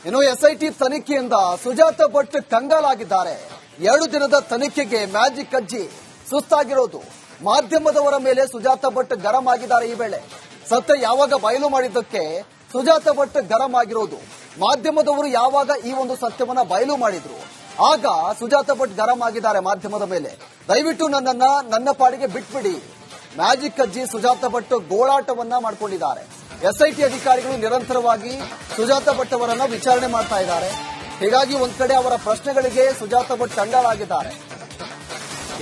ಇನ್ನು ಎಸ್ಐಟಿ ತನಿಖೆಯಿಂದ ಸುಜಾತ ಭಟ್ ಕಂಗಾಲಾಗಿದ್ದಾರೆ. 2 ದಿನದ ತನಿಖೆಗೆ ಮ್ಯಾಜಿಕ್ ಅಜ್ಜಿ ಸುಸ್ತಾಗಿರೋದು. ಮಾಧ್ಯಮದವರ ಮೇಲೆ ಸುಜಾತ ಭಟ್ ಗರಂ ಆಗಿದ್ದಾರೆ. ಈ ವೇಳೆ ಸತ್ಯ ಯಾವಾಗ ಬಯಲು ಮಾಡಿದ್ದಕ್ಕೆ ಸುಜಾತ ಭಟ್ ಗರಂ ಆಗಿರೋದು. ಮಾಧ್ಯಮದವರು ಯಾವಾಗ ಈ ಒಂದು ಸತ್ಯವನ್ನ ಬಯಲು ಮಾಡಿದ್ರು ಆಗ ಸುಜಾತ ಭಟ್ ಗರಂ ಆಗಿದ್ದಾರೆ ಮಾಧ್ಯಮದ ಮೇಲೆ. ದಯವಿಟ್ಟು ನನ್ನ ಪಾಡಿಗೆ ಬಿಟ್ಬಿಡಿ. ಮ್ಯಾಜಿಕ್ ಅಜ್ಜಿ ಸುಜಾತ ಭಟ್ ಗೋಳಾಟವನ್ನ ಮಾಡಿಕೊಂಡಿದ್ದಾರೆ. ಎಸ್ಐಟಿ ಅಧಿಕಾರಿಗಳು ನಿರಂತರವಾಗಿ ಸುಜಾತ ಭಟ್ ಅವರನ್ನ ವಿಚಾರಣೆ ಮಾಡ್ತಾ ಇದ್ದಾರೆ. ಹೀಗಾಗಿ ಒಂದ್ ಕಡೆ ಅವರ ಪ್ರಶ್ನೆಗಳಿಗೆ ಸುಜಾತ ಭಟ್ ಕಂಗಾಲಾಗಿದ್ದಾರೆ.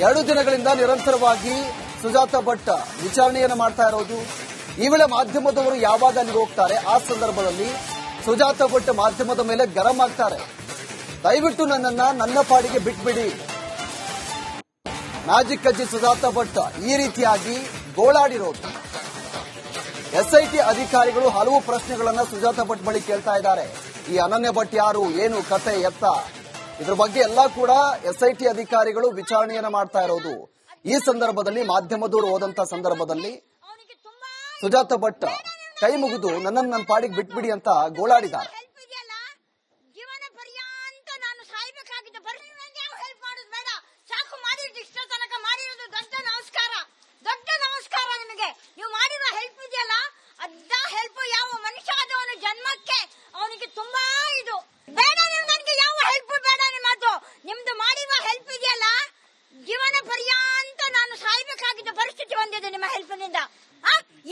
2 ದಿನಗಳಿಂದ ನಿರಂತರವಾಗಿ ಸುಜಾತ ಭಟ್ ವಿಚಾರಣೆಯನ್ನು ಮಾಡ್ತಾ ಇರೋದು. ಈ ವೇಳೆ ಮಾಧ್ಯಮದವರು ಯಾವಾಗ ಅಲ್ಲಿಗೆ ಹೋಗ್ತಾರೆ ಆ ಸಂದರ್ಭದಲ್ಲಿ ಸುಜಾತ ಭಟ್ ಮಾಧ್ಯಮದ ಮೇಲೆ ಗರಂ ಆಗ್ತಾರೆ. ದಯವಿಟ್ಟು ನನ್ನ ಪಾಡಿಗೆ ಬಿಟ್ಬಿಡಿ. ಮ್ಯಾಜಿಕ್ ಅಜ್ಜಿ ಸುಜಾತ ಭಟ್ ಈ ರೀತಿಯಾಗಿ ಗೋಳಾಡಿರೋದು. ಎಸ್ಐಟಿ ಅಧಿಕಾರಿಗಳು ಹಲವು ಪ್ರಶ್ನೆಗಳನ್ನ ಸುಜಾತ ಭಟ್ ಬಳಿ ಕೇಳ್ತಾ ಇದ್ದಾರೆ. ಈ ಅನನ್ಯ ಭಟ್ ಯಾರು, ಏನು ಕತೆ ಎತ್ತ, ಇದ್ರ ಬಗ್ಗೆ ಎಲ್ಲ ಕೂಡ ಎಸ್ಐಟಿ ಅಧಿಕಾರಿಗಳು ವಿಚಾರಣೆಯನ್ನ ಮಾಡ್ತಾ ಇರೋದು. ಈ ಸಂದರ್ಭದಲ್ಲಿ ಮಾಧ್ಯಮದವರು ಹೋದಂತ ಸಂದರ್ಭದಲ್ಲಿ ಸುಜಾತ ಭಟ್ ಕೈ ಮುಗಿದು ನನ್ನ ಪಾಡಿಗೆ ಬಿಟ್ಬಿಡಿ ಅಂತ ಗೋಳಾಡಿದ್ದಾರೆ.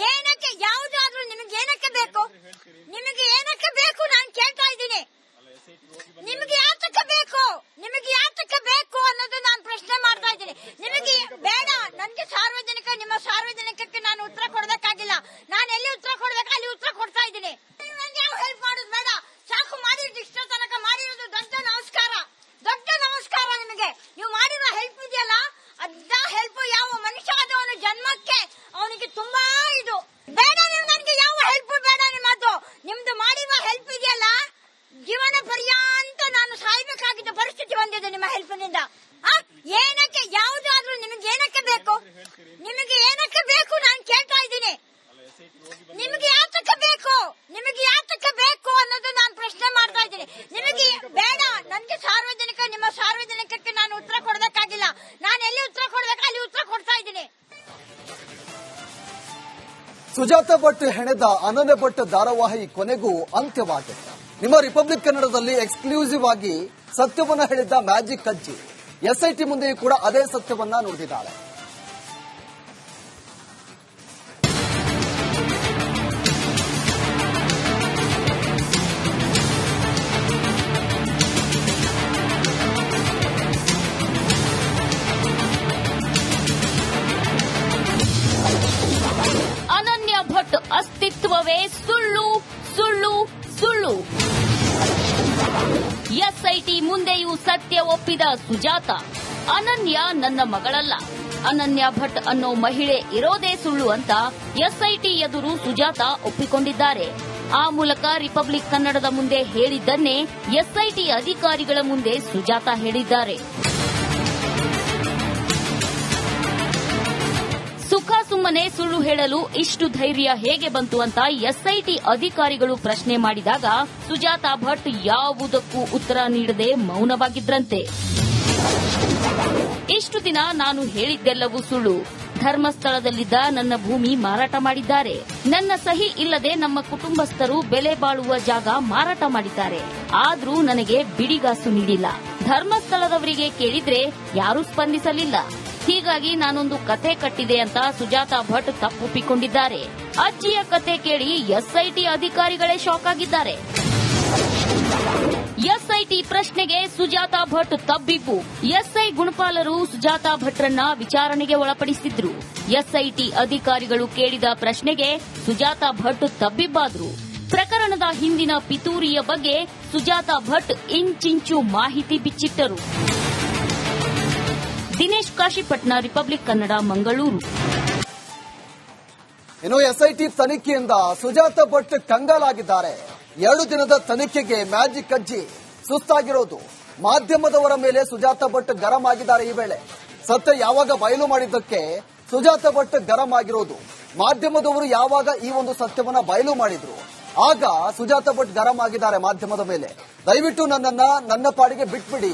ಏನಕ್ಕೆ ಯಾವುದಾದ್ರೂ ನಿಮಗೆ ಏನಕ್ಕೆ ಬೇಕು? ನಿಮಗೆ ಏನಕ್ಕೆ ಬೇಕು ನಾನು ಕೇಳ್ತಾ ಇದ್ದೀನಿ. ನಿಮಗೆ ಯಾತಕ್ಕೆ ಬೇಕು? ನಿಮಗೆ ಯಾತಕ್ಕೆ ಬೇಕು ಅನ್ನೋದು ನಾನು ಪ್ರಶ್ನೆ ಮಾಡ್ತಾ ಇದ್ದೀನಿ. ನಿಮಗೆ ಬೇಡ. ನನಗೆ ನಿಮ್ಮ ಸಾರ್ವಜನಿಕಕ್ಕೆ ನಾನು ಉತ್ತರ ಕೊಡಬೇಕಾಗಿಲ್ಲ. ನಾನು ಎಲ್ಲಿ ಉತ್ತರ ಕೊಡ್ಬೇಕು ಅಲ್ಲಿ ಉತ್ತರ ಕೊಡ್ತಾ ಇದ್ದೀನಿ. ನನಗೆ ಯಾವ ಹೆಲ್ಪ್ ಮಾಡೋದು ಬೇಡ. ಸಾಕು ಮಾಡಿರೋದು ಇಷ್ಟ ತನಕ ಮಾಡಿರೋದು ದೊಡ್ಡ ನಮಸ್ಕಾರ. ದೊಡ್ಡ ನಮಸ್ಕಾರ ನಿಮಗೆ. ನೀವು ಮಾಡಿರೋ ಹೆಲ್ಪ್ ಇದೆಯಲ್ಲ ಅದ್ದ ಹೆಲ್ಪ್ ಯಾವ ಮನುಷ್ಯ ಆದವನು ಜನ್ಮಕ್ಕೆ ಅವನಿಗೆ ತುಂಬಾ ಇದು ಬೇಡ. ನನಗೆ ಯಾವ ಹೆಲ್ಪ್ ಬೇಡ. ನಿಮ್ದು ಮಾಡಿರುವ ಹೆಲ್ಪ್ ಇದೆಯಲ್ಲ ಜೀವನ ಪರ್ಯಂತ ನಾನು ಸಾಯ್ಬೇಕಾಗಿದ್ದ ಪರಿಸ್ಥಿತಿ ಬಂದಿದೆ ನಿಮ್ಮ ಹೆಲ್ಪ್ನಿಂದ. ಏನಕ್ಕೆ ಯಾವುದಾದ್ರೂ ನಿಮಗೆ ಏನಕ್ಕೆ ಬೇಕು? ನಿಮಗೆ ಏನಕ್ಕೆ ಬೇಕು ನಾನು ಕೇಳ್ತಾ ಇದ್ದೀನಿ. ನಿಮಗೆ ಯಾತಕ್ಕೆ ಬೇಕು? ನಿಮಗೆ ಯಾತಕ್ಕೆ ಬೇಕು ಅನ್ನೋದು ನಾನು ಪ್ರಶ್ನೆ ಮಾಡ್ತಾ ಇದ್ದೀನಿ. ನಿಮಗೆ ಬೇಡ. ನನಗೆ ನಿಮ್ಮ ಸಾರ್ವಜನಿಕಕ್ಕೆ ನಾನು ಉತ್ತರ ಕೊಡಬೇಕಾಗಿಲ್ಲ. ನಾನು ಎಲ್ಲಿ ಉತ್ತರ ಕೊಡ್ಬೇಕು ಅಲ್ಲಿ ಉತ್ತರ ಕೊಡ್ತಾ ಇದ್ದೀನಿ. ಸುಜಾತ ಭಟ್ ಹೆಣೆದ ಅನನ್ಯ ಭಟ್ ಧಾರಾವಾಹಿ ಕೊನೆಗೂ ಅಂತ್ಯವಾಗಿದೆ. ನಿಮ್ಮ ರಿಪಬ್ಲಿಕ್ ಕನ್ನಡದಲ್ಲಿ ಎಕ್ಸ್ಕ್ಲೂಸಿವ್ ಆಗಿ ಸತ್ಯವನ್ನ ಹೇಳಿದ್ದ ಮ್ಯಾಜಿಕ್ ಅಜ್ಜಿ ಎಸ್ಐಟಿ ಮುಂದೆಯೂ ಕೂಡ ಅದೇ ಸತ್ಯವನ್ನ ನುಡಿದಿದ್ದಾಳೆ. ಅನನ್ಯ ಭಟ್ ಅಸ್ತಿತ್ವವೇ ಸುಳ್ಳು ಸುಳ್ಳು ಸುಳ್ಳು. ಎಸ್ಐಟಿ ಮುಂದೆಯೂ ಸತ್ಯ ಒಪ್ಪಿದ ಸುಜಾತ, ಅನನ್ಯ ನನ್ನ ಮಗಳಲ್ಲ, ಅನನ್ಯ ಭಟ್ ಅನ್ನೋ ಮಹಿಳೆ ಇರೋದೇ ಸುಳ್ಳು ಅಂತ ಎಸ್ಐಟಿ ಎದುರು ಸುಜಾತ ಒಪ್ಪಿಕೊಂಡಿದ್ದಾರೆ. ಆ ಮೂಲಕ ರಿಪಬ್ಲಿಕ್ ಕನ್ನಡದ ಮುಂದೆ ಹೇಳಿದ್ದನ್ನೇ ಎಸ್ಐಟಿ ಅಧಿಕಾರಿಗಳ ಮುಂದೆ ಸುಜಾತ ಹೇಳಿದ್ದಾರೆ. ಸುಮ್ಮನೆ ಸುಳ್ಳು ಹೇಳಲು ಇಷ್ಟು ಧೈರ್ಯ ಹೇಗೆ ಬಂತು ಅಂತ ಎಸ್ಐಟಿ ಅಧಿಕಾರಿಗಳು ಪ್ರಶ್ನೆ ಮಾಡಿದಾಗ ಸುಜಾತ ಭಟ್ ಯಾವುದಕ್ಕೂ ಉತ್ತರ ನೀಡದೆ ಮೌನವಾಗಿದ್ರಂತೆ. ಇಷ್ಟು ದಿನ ನಾನು ಹೇಳಿದ್ದೆಲ್ಲವೂ ಸುಳ್ಳು. ಧರ್ಮಸ್ಥಳದಲ್ಲಿದ್ದ ನನ್ನ ಭೂಮಿ ಮಾರಾಟ ಮಾಡಿದ್ದಾರೆ. ನನ್ನ ಸಹಿ ಇಲ್ಲದೆ ನಮ್ಮ ಕುಟುಂಬಸ್ಥರು ಬೆಲೆ ಬಾಳುವ ಜಾಗ ಮಾರಾಟ ಮಾಡಿದ್ದಾರೆ. ಆದ್ರೂ ನನಗೆ ಬಿಡಿಗಾಸು ನೀಡಿಲ್ಲ. ಧರ್ಮಸ್ಥಳದವರಿಗೆ ಕೇಳಿದ್ರೆ ಯಾರೂ ಸ್ಪಂದಿಸಲಿಲ್ಲ. ಹೀಗಾಗಿ ನಾನೊಂದು ಕತೆ ಕಟ್ಟಿದೆ ಅಂತ ಸುಜಾತ ಭಟ್ ತಪ್ಪೊಪ್ಪಿಕೊಂಡಿದ್ದಾರೆ. ಅಜ್ಜಿಯ ಕತೆ ಕೇಳಿ ಎಸ್ಐಟಿ ಅಧಿಕಾರಿಗಳೇ ಶಾಕ್ ಆಗಿದ್ದಾರೆ. ಎಸ್ಐಟಿ ಪ್ರಶ್ನೆಗೆ ಸುಜಾತ ಭಟ್ ತಬ್ಬಿಬ್ಬು. ಎಸ್ಐ ಗುಣಪಾಲರು ಸುಜಾತ ಭಟ್ರನ್ನ ವಿಚಾರಣೆಗೆ ಒಳಪಡಿಸಿದ್ರು. ಎಸ್ಐಟಿ ಅಧಿಕಾರಿಗಳು ಕೇಳಿದ ಪ್ರಶ್ನೆಗೆ ಸುಜಾತ ಭಟ್ ತಬ್ಬಿಬ್ಬಾದ್ರು. ಪ್ರಕರಣದ ಹಿಂದಿನ ಪಿತೂರಿಯ ಬಗ್ಗೆ ಸುಜಾತ ಭಟ್ ಇಂಚಿಂಚು ಮಾಹಿತಿ ಬಿಚ್ಚಿಟ್ಟರು. ದಿನೇಶ್ ಕಾಶಿಪಟ್ನ, ರಿಪಬ್ಲಿಕ್ ಕನ್ನಡ, ಮಂಗಳೂರು. ಇನ್ನು ಎಸ್ಐಟಿ ತನಿಖೆಯಿಂದ ಸುಜಾತ ಭಟ್ ಕಂಗಾಲಾಗಿದ್ದಾರೆ. 2 ದಿನದ ತನಿಖೆಗೆ ಮ್ಯಾಜಿಕ್ ಅಜ್ಜಿ ಸುಸ್ತಾಗಿರೋದು. ಮಾಧ್ಯಮದವರ ಮೇಲೆ ಸುಜಾತ ಭಟ್ ಗರಂ ಆಗಿದ್ದಾರೆ. ಈ ವೇಳೆ ಸತ್ಯ ಯಾವಾಗ ಬಯಲು ಮಾಡಿದ್ದಕ್ಕೆ ಸುಜಾತ ಭಟ್ ಗರಂ ಆಗಿರೋದು. ಮಾಧ್ಯಮದವರು ಯಾವಾಗ ಈ ಒಂದು ಸತ್ಯವನ್ನ ಬಯಲು ಮಾಡಿದ್ರು ಆಗ ಸುಜಾತ ಭಟ್ ಗರಂ ಆಗಿದ್ದಾರೆ ಮಾಧ್ಯಮದ ಮೇಲೆ. ದಯವಿಟ್ಟು ನನ್ನ ಪಾಡಿಗೆ ಬಿಟ್ಬಿಡಿ.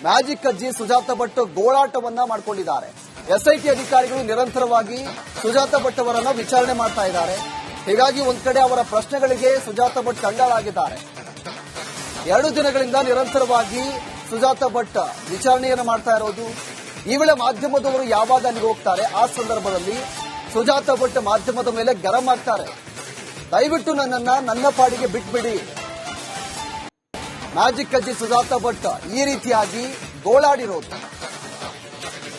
ಮ್ಯಾಜಿಕ್ ಅಜ್ಜಿ ಸುಜಾತ ಭಟ್ ಗೋಳಾಟವನ್ನ ಮಾಡಿಕೊಂಡಿದ್ದಾರೆ. ಎಸ್ಐಟಿ ಅಧಿಕಾರಿಗಳು ನಿರಂತರವಾಗಿ ಸುಜಾತ ಭಟ್ ಅವರನ್ನ ವಿಚಾರಣೆ ಮಾಡ್ತಾ ಇದ್ದಾರೆ. ಹೀಗಾಗಿ ಒಂದ್ ಕಡೆ ಅವರ ಪ್ರಶ್ನೆಗಳಿಗೆ ಸುಜಾತ ಭಟ್ ಕಂಗಾಲಾಗಿದ್ದಾರೆ. 2 ದಿನಗಳಿಂದ ನಿರಂತರವಾಗಿ ಸುಜಾತ ಭಟ್ ವಿಚಾರಣೆಯನ್ನು ಮಾಡ್ತಾ ಇರೋದು. ಈ ವೇಳೆ ಮಾಧ್ಯಮದವರು ಯಾವಾಗ ಅಲ್ಲಿಗೆ ಹೋಗ್ತಾರೆ ಆ ಸಂದರ್ಭದಲ್ಲಿ ಸುಜಾತ ಭಟ್ ಮಾಧ್ಯಮದ ಮೇಲೆ ಗರಂ ಆಗ್ತಾರೆ. ದಯವಿಟ್ಟು ನನ್ನ ಪಾಡಿಗೆ ಬಿಟ್ಬಿಡಿ. ಮ್ಯಾಜಿಕ್ ಅಜ್ಜಿ ಸುಜಾತ ಭಟ್ ಈ ರೀತಿಯಾಗಿ ಗೋಳಾಡಿರೋದು.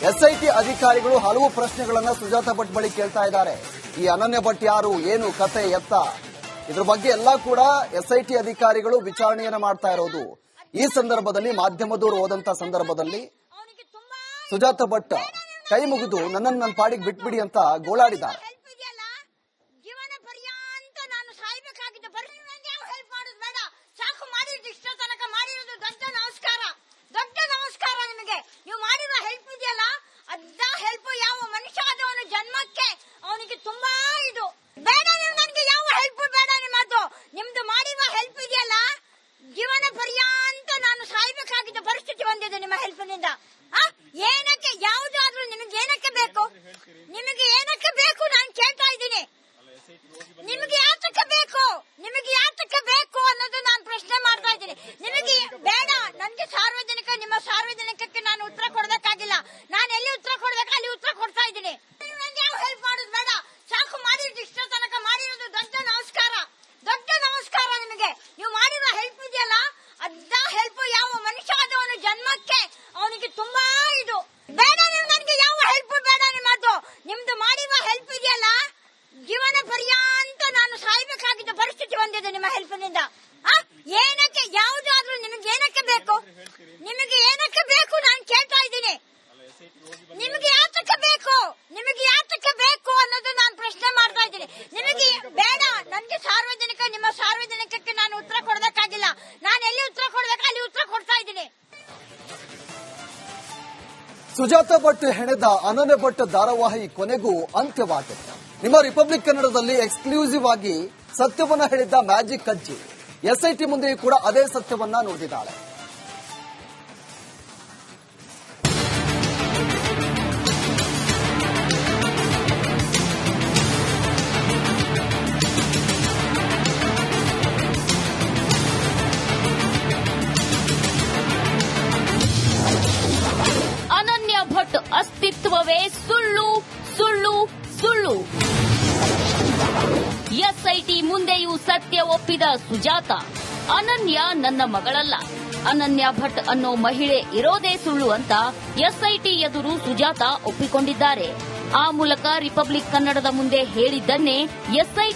ಎಸ್ಐಟಿ ಅಧಿಕಾರಿಗಳು ಹಲವು ಪ್ರಶ್ನೆಗಳನ್ನ ಸುಜಾತ ಭಟ್ ಬಳಿ ಕೇಳ್ತಾ ಇದ್ದಾರೆ. ಈ ಅನನ್ಯ ಭಟ್ ಯಾರು, ಏನು ಕತೆ ಎತ್ತ, ಇದ್ರ ಬಗ್ಗೆ ಎಲ್ಲ ಕೂಡ ಎಸ್ಐಟಿ ಅಧಿಕಾರಿಗಳು ವಿಚಾರಣೆಯನ್ನ ಮಾಡ್ತಾ ಇರೋದು. ಈ ಸಂದರ್ಭದಲ್ಲಿ ಮಾಧ್ಯಮದವರು ಹೋದಂತ ಸಂದರ್ಭದಲ್ಲಿ ಸುಜಾತ ಭಟ್ ಕೈ ಮುಗಿದು ನನ್ನ ಪಾಡಿಗೆ ಬಿಟ್ಬಿಡಿ ಅಂತ ಗೋಳಾಡಿದ್ದಾರೆ. ಸುಜಾತ ಭಟ್ ಹೆಣೆದ ಅನನ್ಯ ಭಟ್ ಧಾರಾವಾಹಿ ಕೊನೆಗೂ ಅಂತ್ಯವಾಗಿದೆ. ನಿಮ್ಮ ರಿಪಬ್ಲಿಕ್ ಕನ್ನಡದಲ್ಲಿ ಎಕ್ಸ್ಕ್ಲೂಸಿವ್ ಆಗಿ ಸತ್ಯವನ್ನ ಹೇಳಿದ್ದ ಮ್ಯಾಜಿಕ್ ಅಜ್ಜಿ ಎಸ್ಐಟಿ ಮುಂದೆಯೂ ಕೂಡ ಅದೇ ಸತ್ಯವನ್ನ ನುಡಿದಿದ್ದಾಳೆ. ಅಸ್ತಿತ್ವವೇ ಸುಳ್ಳು ಸುಳ್ಳು ಸುಳ್ಳು. ಎಸ್ಐಟಿ ಮುಂದೆಯೂ ಸತ್ಯ ಒಪ್ಪಿದ ಸುಜಾತ, ಅನನ್ಯ ನನ್ನ ಮಗಳಲ್ಲ, ಅನನ್ಯ ಭಟ್ ಅನ್ನೋ ಮಹಿಳೆ ಇರೋದೇ ಸುಳ್ಳು ಅಂತ ಎಸ್ಐಟಿ ಎದುರು ಸುಜಾತ ಒಪ್ಪಿಕೊಂಡಿದ್ದಾರೆ. ಆ ಮೂಲಕ ರಿಪಬ್ಲಿಕ್ ಕನ್ನಡದ ಮುಂದೆ ಹೇಳಿದ್ದನ್ನೇ ಎಸ್ಐಟಿ